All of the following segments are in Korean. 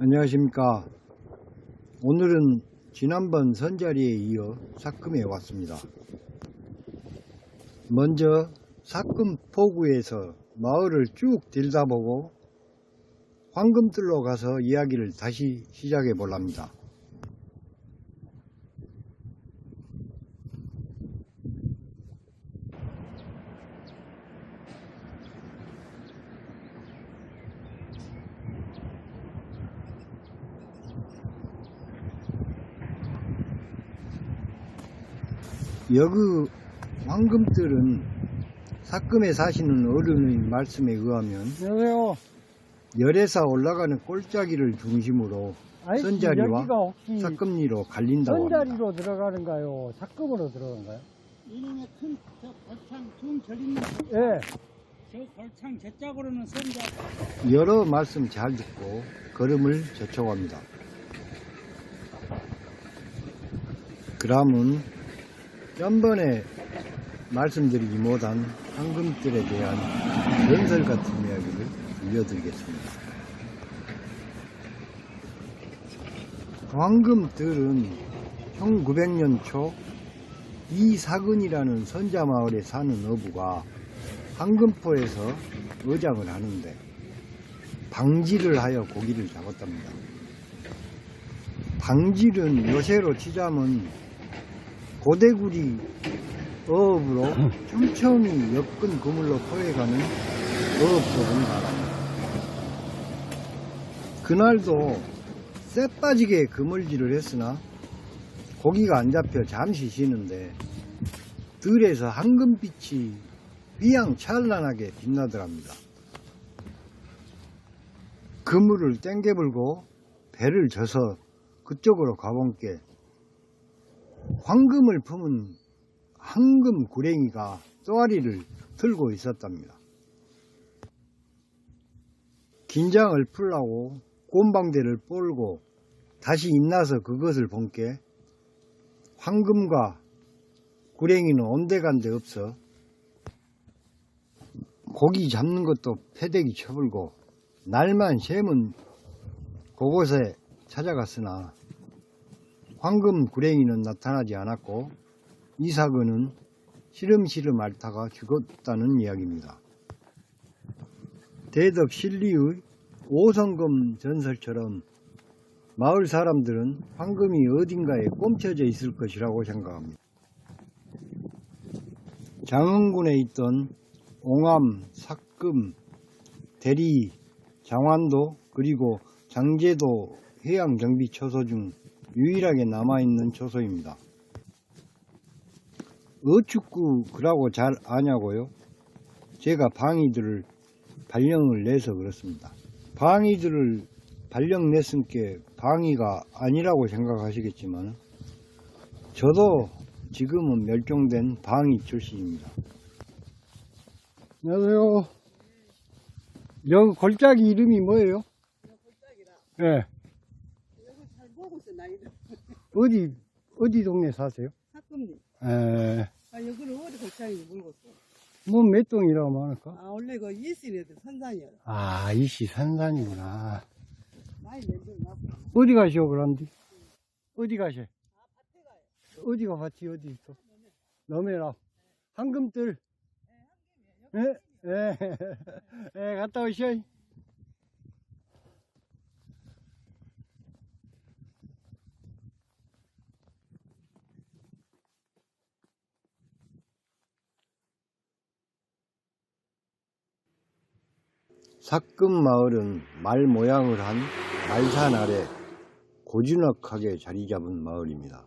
안녕하십니까. 오늘은 지난번 선자리에 이어 삭금에 왔습니다. 먼저 삭금 포구에서 마을을 쭉 들다보고 황금뜰로 가서 이야기를 다시 시작해 볼랍니다. 여그 황금뜰은 삭금에 사시는 어른의 말씀에 의하면 안녕하세요. 열에서 올라가는 골짜기를 중심으로 선자리와 여기가 혹시 삭금리로 갈린다고 합니다. 선자리로 들어가는가요? 삭금으로 들어가는가요? 이놈의 큰 저 골창 중 절있는 예. 저 골창 저짝으로는 선자. 여러 말씀 잘 듣고 걸음을 저촉합니다. 그람은 전번에 말씀드리지 못한 황금뜰에 대한 전설 같은 이야기를 들려드리겠습니다. 황금뜰은 1900년 초 이사근이라는 선자마을에 사는 어부가 황금포에서 어장을 하는데 방질을 하여 고기를 잡았답니다. 방질은 요새로 치자면 고대구리 어업으로 천천히 엮은 그물로 포획하는 어업법을 말합니다. 그날도 쎄 빠지게 그물질을 했으나 고기가 안 잡혀 잠시 쉬는데 들에서 황금빛이 휘황찬란하게 빛나더랍니다. 그물을 땡겨불고 배를 져서 그쪽으로 가본께 황금을 품은 황금 구랭이가 쏘아리를 들고 있었답니다. 긴장을 풀라고 꼼방대를 뻘고 다시 인나서 그것을 본께 황금과 구랭이는 온데간데 없어 고기 잡는 것도 패대기 쳐불고 날만 새면 그곳에 찾아갔으나 황금 구랭이는 나타나지 않았고 이사근은 시름시름 앓다가 죽었다는 이야기입니다. 대덕 신리의 오성금 전설처럼 마을 사람들은 황금이 어딘가에 꼼쳐져 있을 것이라고 생각합니다. 장흥군에 있던 옹암, 삭금, 대리, 장완도 그리고 장제도 해양정비초소 중 유일하게 남아있는 초소입니다. 어축구 그라고 잘 아냐고요? 제가 방이들을 발령을 내서 그렇습니다. 방이들을 발령 냈으니까 방이가 아니라고 생각하시겠지만 저도 지금은 멸종된 방이 출신입니다. 안녕하세요. 여기 골짜기 이름이 뭐예요? 골짜기라. 예. 여기 잘 보고 있어 나이들. 어디 동네 사세요? 삭금리. 예. 아 여기는 어디 골짜기 물고 있어. 뭐 몇 동이라고 말할까? 아 원래 그 이씨네들 선산이야. 아, 이씨 산산이구나. 많이 맨들 나고. 어디 가시오, 그런디? 어디 가셔? 어디가 밭이 어디 있어? 너메라. 황금뜰. 예, 예, 예, 갔다 오시오. 삭금 마을은 말 모양을 한 말산 아래 고즈넉하게 자리 잡은 마을입니다.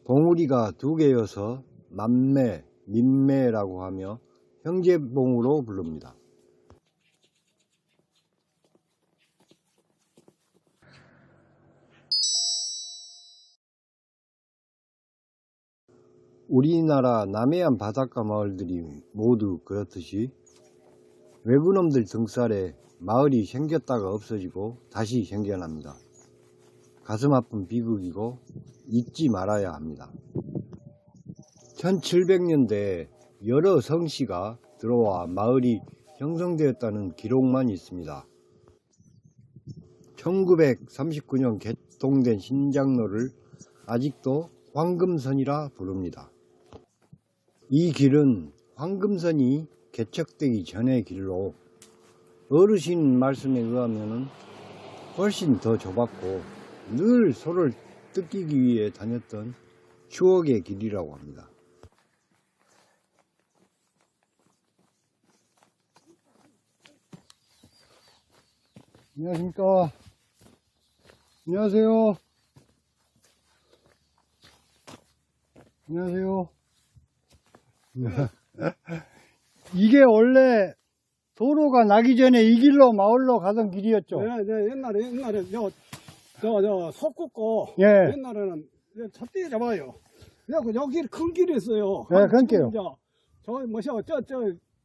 봉우리가 두 개여서 만매, 민매라고 하며 형제봉으로 부릅니다. 우리나라 남해안 바닷가 마을들이 모두 그렇듯이 외구놈들 등살에 마을이 생겼다가 없어지고 다시 생겨납니다. 가슴 아픈 비극이고 잊지 말아야 합니다. 1700년대에 여러 성씨가 들어와 마을이 형성되었다는 기록만 있습니다. 1939년 개통된 신장로를 아직도 황금선이라 부릅니다. 이 길은 황금선이 개척되기 전의 길로 어르신 말씀에 의하면 훨씬 더 좁았고 늘 소를 뜯기기 위해 다녔던 추억의 길이라고 합니다. 안녕하십니까. 안녕하세요. 안녕하세요. 이게 원래 도로가 나기 전에 이 길로 마을로 가던 길이었죠? 네, 옛날에 소 굽고 예. 옛날에는 잣대에 잡아요. 그래갖고 여기 큰 길이 있어요. 네, 큰 길요. 저 뭐셔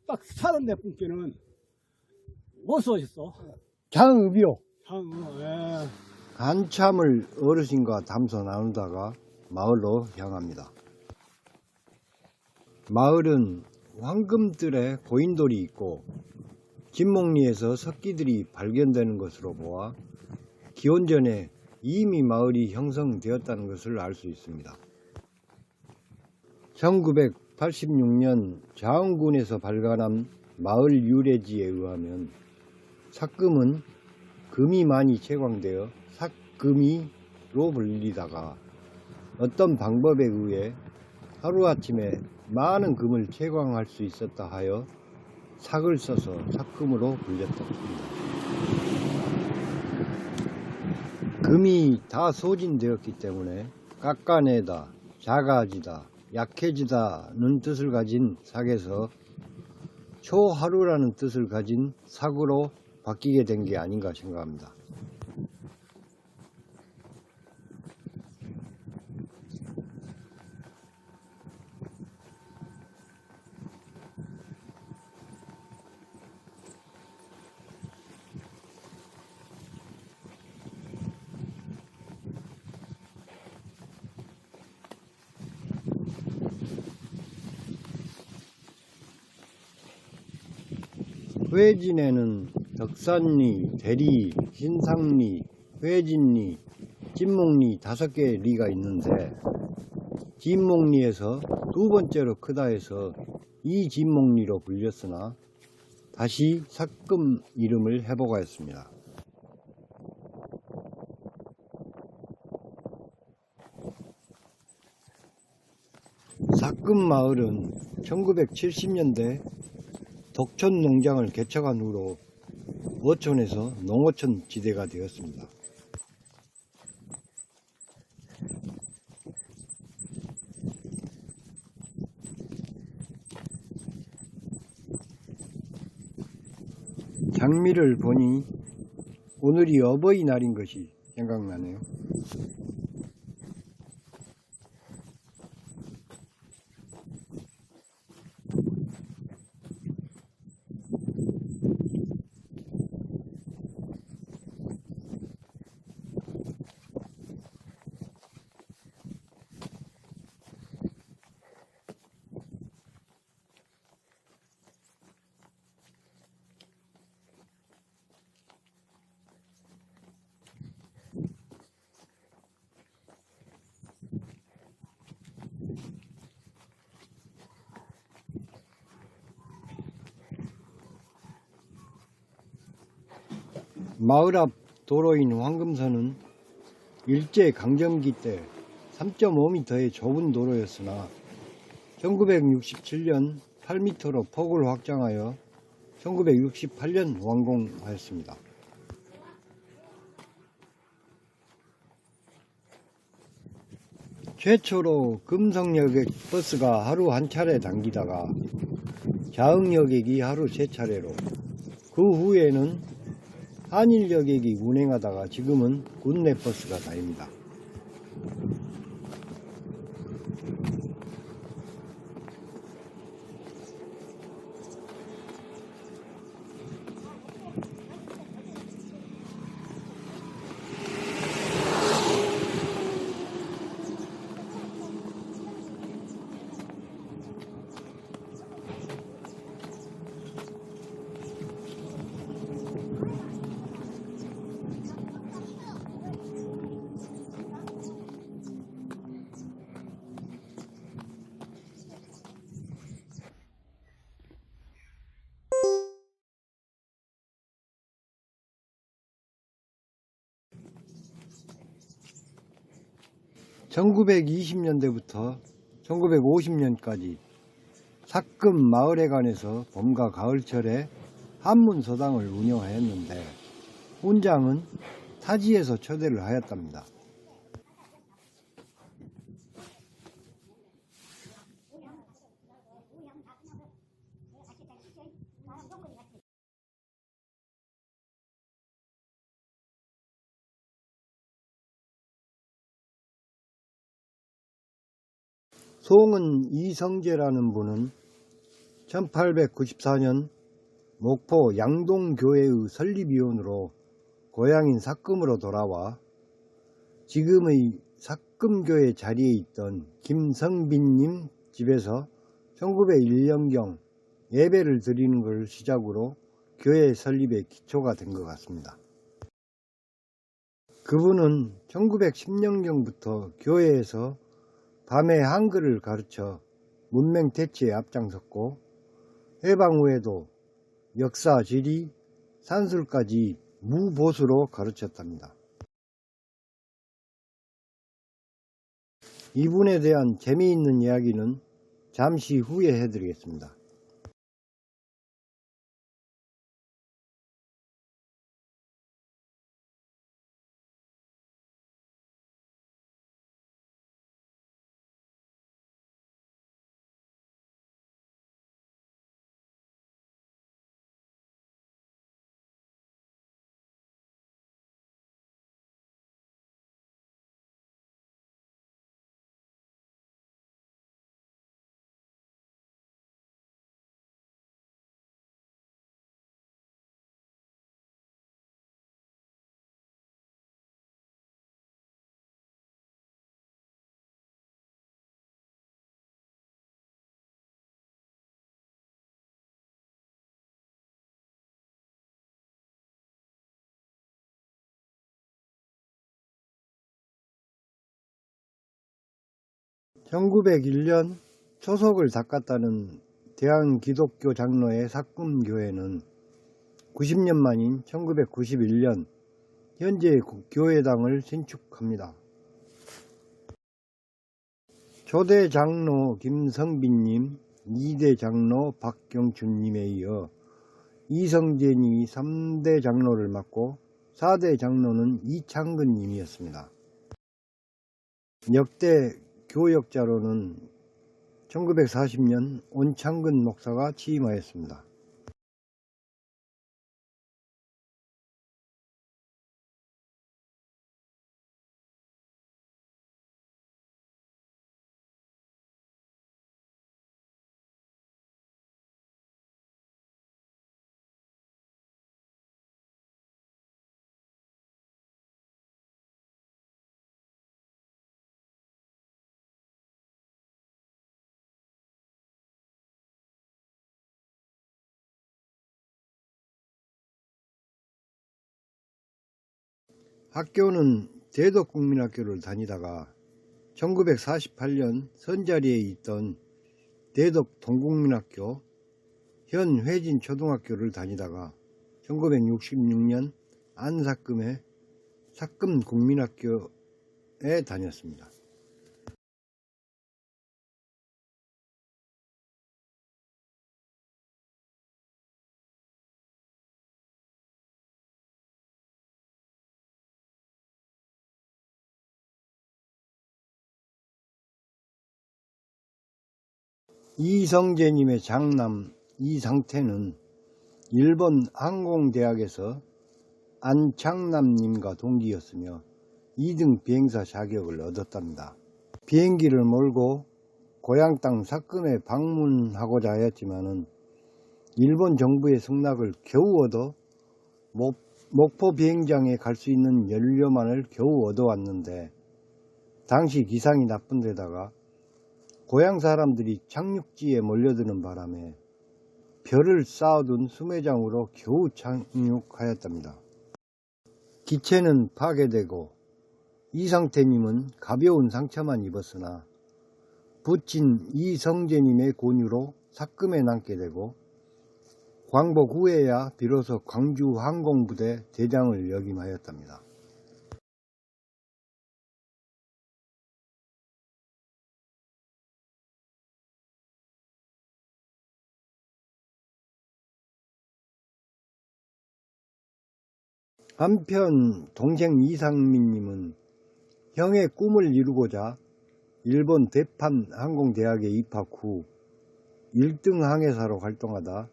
딱 사는 데 분께는 못 써 있어. 장읍이요. 예. 한참을 어르신과 담소 나누다가 마을로 향합니다. 마을은 황금들의 고인돌이 있고 진목리에서 석기들이 발견되는 것으로 보아 기원전에 이미 마을이 형성되었다는 것을 알 수 있습니다. 1986년 자흥군에서 발간한 마을 유래지에 의하면 삭금은 금이 많이 채광되어 삭금이로 불리다가 어떤 방법에 의해 하루아침에 많은 금을 채광할 수 있었다 하여 삭을 써서 삭금으로 불렸다 합니다. 금이 다 소진되었기 때문에 깎아내다, 작아지다, 약해지다는 뜻을 가진 삭에서 초하루라는 뜻을 가진 삭으로 바뀌게 된 게 아닌가 생각합니다. 회진에는 덕산리, 대리, 신상리, 회진리, 진목리 5개의 리가 있는데 진목리에서 두 번째로 크다 해서 이 진목리로 불렸으나 다시 삭금 이름을 해보가였습니다. 삭금 마을은 1970년대 덕천 농장을 개척한 후로 어촌에서 농어촌 지대가 되었습니다. 장미를 보니 오늘이 어버이날인 것이 생각나네요. 마을 앞 도로인 황금선은 일제강점기 때 3.5m의 좁은 도로였으나 1967년 8m로 폭을 확장하여 1968년 완공하였습니다. 최초로 금성여객 버스가 하루 한 차례 당기다가 자흥여객이 하루 3차례로, 그 후에는 한일여객이 운행하다가 지금은 국내 버스가 다닙니다. 1920년대부터 1950년까지 삭금 마을회관에서 봄과 가을철에 한문서당을 운영하였는데 훈장은 타지에서 초대를 하였답니다. 송은 이성재라는 분은 1894년 목포 양동교회의 설립위원으로 고향인 삭금으로 돌아와 지금의 삭금교회 자리에 있던 김성빈님 집에서 1901년경 예배를 드리는 것을 시작으로 교회 설립의 기초가 된 것 같습니다. 그분은 1910년경부터 교회에서 밤에 한글을 가르쳐 문맹 퇴치에 앞장섰고 해방 후에도 역사, 지리, 산술까지 무보수로 가르쳤답니다. 이분에 대한 재미있는 이야기는 잠시 후에 해드리겠습니다. (1901년) 초석을 닦았다는 대한기독교 장로의 삭금교회는 90년 만인 1991년 현재 교회당을 신축합니다. 초대 장로 김성빈님, 2대 장로 박경춘님에 이어 이성재님이 3대 장로를 맡고 4대 장로는 이창근님이었습니다. 역대 교역자로는 1940년 온창근 목사가 취임하였습니다. 학교는 대덕국민학교를 다니다가 1948년 선자리에 있던 대덕동국민학교, 현 회진초등학교를 다니다가 1966년 안삭금의 삭금국민학교에 다녔습니다. 이성재님의 장남 이상태는 일본 항공대학에서 안창남님과 동기였으며 2등 비행사 자격을 얻었답니다. 비행기를 몰고 고향 땅 삭금에 방문하고자 하였지만은 일본 정부의 승낙을 겨우 얻어 목포 비행장에 갈 수 있는 연료만을 겨우 얻어왔는데 당시 기상이 나쁜 데다가 고향 사람들이 착륙지에 몰려드는 바람에 별을 쌓아둔 수매장으로 겨우 착륙하였답니다. 기체는 파괴되고 이상태님은 가벼운 상처만 입었으나 부친 이성재님의 권유로 삭금에 남게 되고 광복 후에야 비로소 광주 항공부대 대장을 역임하였답니다. 한편 동생 이상민님은 형의 꿈을 이루고자 일본 대판 항공대학에 입학 후 1등 항해사로 활동하다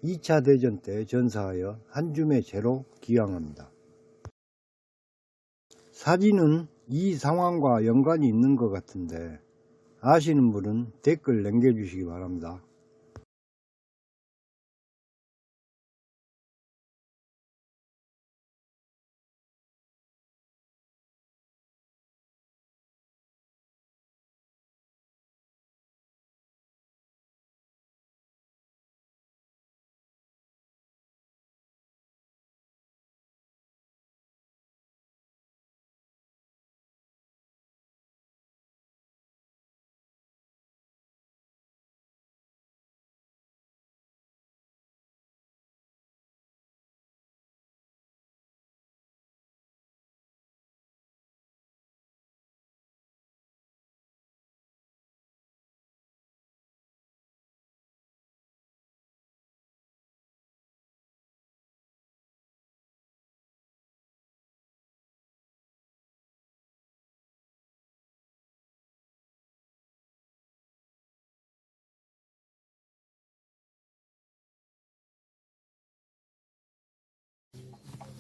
2차 대전 때 전사하여 한줌의 재로 기양합니다. 사진은 이 상황과 연관이 있는 것 같은데 아시는 분은 댓글 남겨주시기 바랍니다.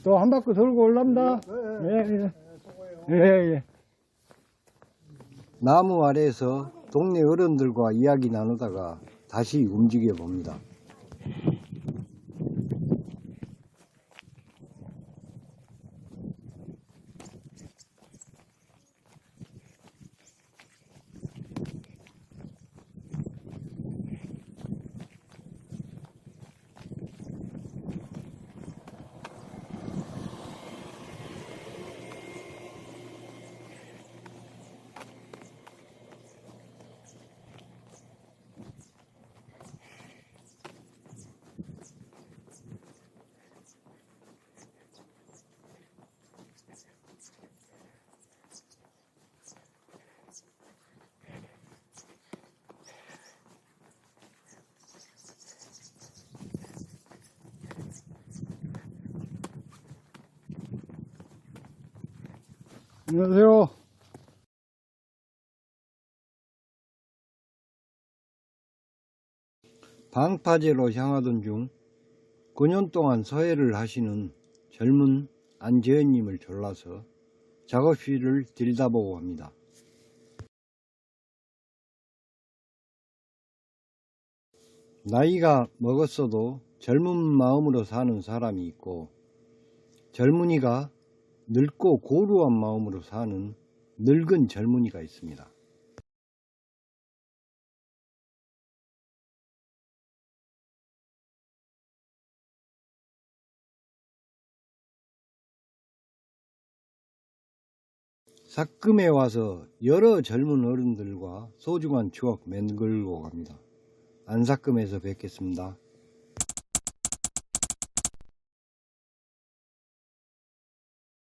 또 한 바퀴 돌고 올랍니다. 예. 나무 아래에서 동네 어른들과 이야기 나누다가 다시 움직여 봅니다. 안녕하세요. 방파제로 향하던 중 9년 동안 서해를 하시는 젊은 안재현님을 졸라서 작업실을 들여다보고 합니다. 나이가 먹었어도 젊은 마음으로 사는 사람이 있고 젊은이가 늙고 고루한 마음으로 사는 늙은 젊은이가 있습니다. 삭금에 와서 여러 젊은 어른들과 소중한 추억 맹글고 갑니다. 안삭금에서 뵙겠습니다.